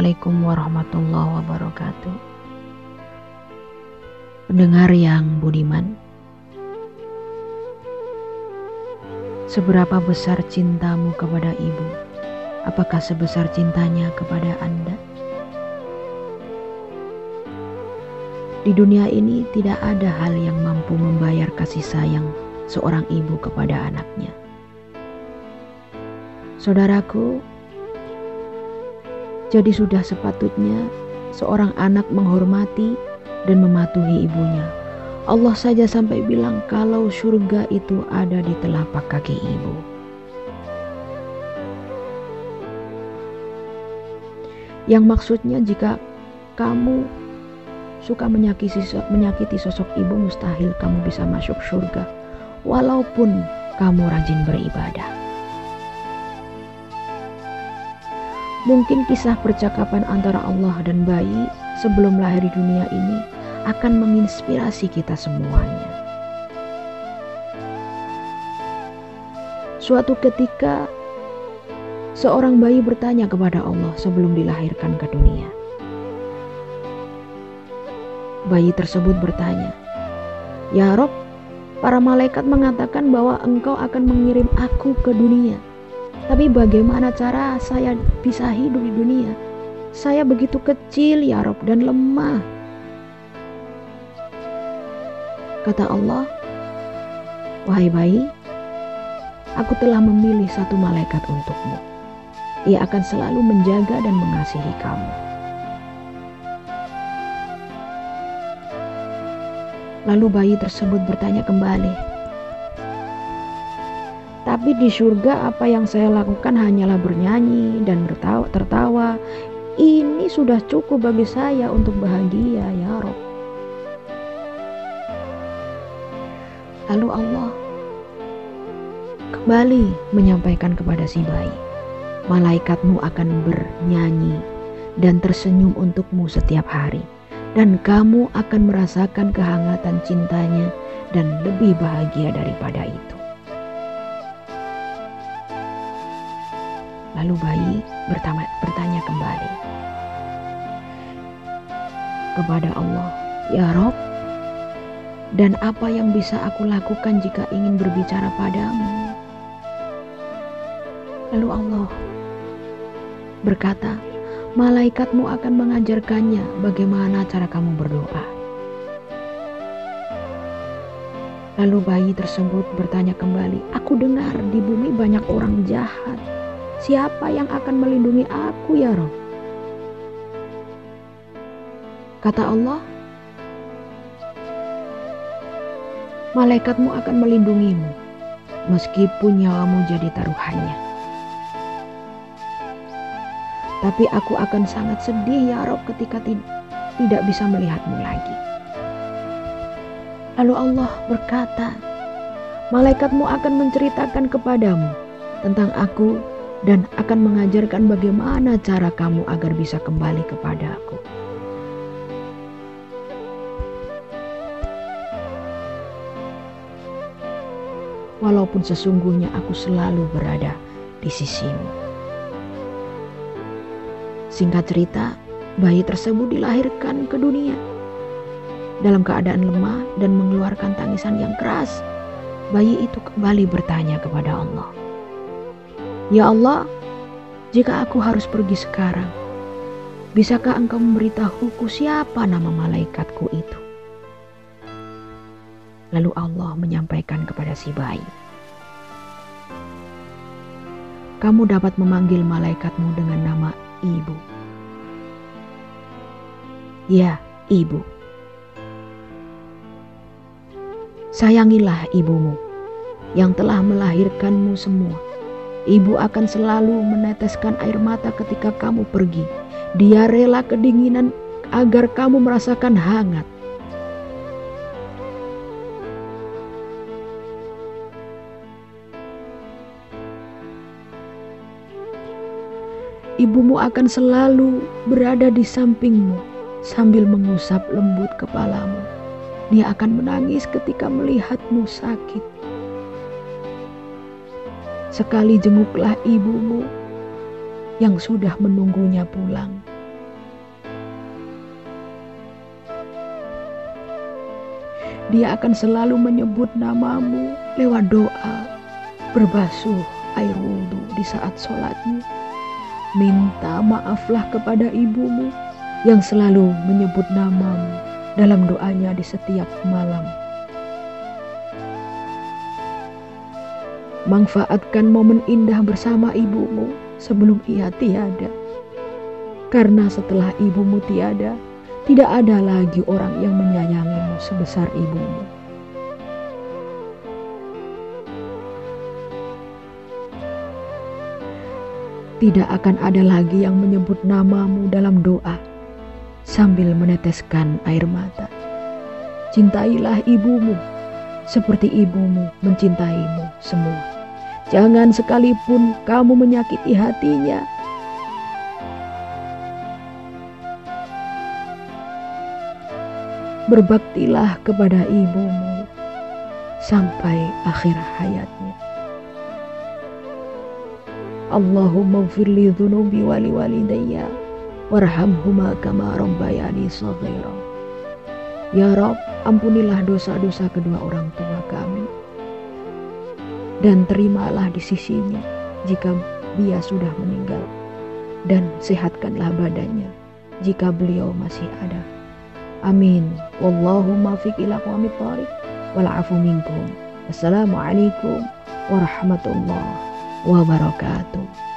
Assalamualaikum warahmatullahi wabarakatuh. Pendengar yang budiman, seberapa besar cintamu kepada ibu? Apakah sebesar cintanya kepada Anda? Di dunia ini tidak ada hal yang mampu membayar kasih sayang seorang ibu kepada anaknya. Saudaraku, jadi sudah sepatutnya seorang anak menghormati dan mematuhi ibunya. Allah saja sampai bilang kalau surga itu ada di telapak kaki ibu. Yang maksudnya jika kamu suka menyakiti sosok ibu, mustahil kamu bisa masuk surga walaupun kamu rajin beribadah. Mungkin kisah percakapan antara Allah dan bayi sebelum lahir di dunia ini akan menginspirasi kita semuanya. Suatu ketika seorang bayi bertanya kepada Allah sebelum dilahirkan ke dunia. Bayi tersebut bertanya, "Ya Rob, para malaikat mengatakan bahwa Engkau akan mengirim aku ke dunia. Tapi bagaimana cara saya bisa hidup di dunia? Saya begitu kecil ya Rob dan lemah." Kata Allah, "Wahai bayi, aku telah memilih satu malaikat untukmu. Ia akan selalu menjaga dan mengasihi kamu." Lalu bayi tersebut bertanya kembali, "Tapi di surga apa yang saya lakukan hanyalah bernyanyi dan tertawa. Ini sudah cukup bagi saya untuk bahagia ya Rob." Lalu Allah kembali menyampaikan kepada si bayi, "Malaikatmu akan bernyanyi dan tersenyum untukmu setiap hari. Dan kamu akan merasakan kehangatan cintanya dan lebih bahagia daripada itu." Lalu bayi bertanya kembali kepada Allah, "Ya Rob, dan apa yang bisa aku lakukan jika ingin berbicara padamu?" Lalu Allah berkata, "Malaikatmu akan mengajarkannya bagaimana cara kamu berdoa." Lalu bayi tersebut bertanya kembali, "Aku dengar di bumi banyak orang jahat. Siapa yang akan melindungi aku ya Rob?" Kata Allah, "Malaikatmu akan melindungimu meskipun nyawamu jadi taruhannya. Tapi aku akan sangat sedih ya Rob ketika tidak bisa melihatmu lagi." Lalu Allah berkata, "Malaikatmu akan menceritakan kepadamu tentang aku dan akan mengajarkan bagaimana cara kamu agar bisa kembali kepada aku." Walaupun sesungguhnya aku selalu berada di sisimu. Singkat cerita, bayi tersebut dilahirkan ke dunia dalam keadaan lemah dan mengeluarkan tangisan yang keras. Bayi itu kembali bertanya kepada Allah, "Ya Allah, jika aku harus pergi sekarang, bisakah Engkau memberitahuku siapa nama malaikatku itu?" Lalu Allah menyampaikan kepada si bayi, "Kamu dapat memanggil malaikatmu dengan nama Ibu. Ya, Ibu. Sayangilah ibumu yang telah melahirkanmu semua. Ibu akan selalu meneteskan air mata ketika kamu pergi. Dia rela kedinginan agar kamu merasakan hangat. Ibumu akan selalu berada di sampingmu sambil mengusap lembut kepalamu. Dia akan menangis ketika melihatmu sakit. Sekali jenguklah ibumu yang sudah menunggunya pulang. Dia akan selalu menyebut namamu lewat doa, berbasuh air wudhu di saat sholatnya. Minta maaflah kepada ibumu yang selalu menyebut namamu dalam doanya di setiap malam. Manfaatkan momen indah bersama ibumu sebelum ia tiada. Karena setelah ibumu tiada, tidak ada lagi orang yang menyayangimu sebesar ibumu. Tidak akan ada lagi yang menyebut namamu dalam doa sambil meneteskan air mata. Cintailah ibumu seperti ibumu mencintaimu semua. Jangan sekalipun kamu menyakiti hatinya. Berbaktilah kepada ibumu sampai akhir hayatnya. Allahumma ighfir li dhunubi wa li walidayya warhamhuma kama rabbayani shaghira. Ya Rabb, ampunilah dosa-dosa kedua orang tua kami dan terimalah di sisinya jika dia sudah meninggal, dan sehatkanlah badannya jika beliau masih ada. Amin. Wallahu muwaffiq ila aqwamit thoriq wal afu minkum. Wassalamualaikum warahmatullahi wabarakatuh.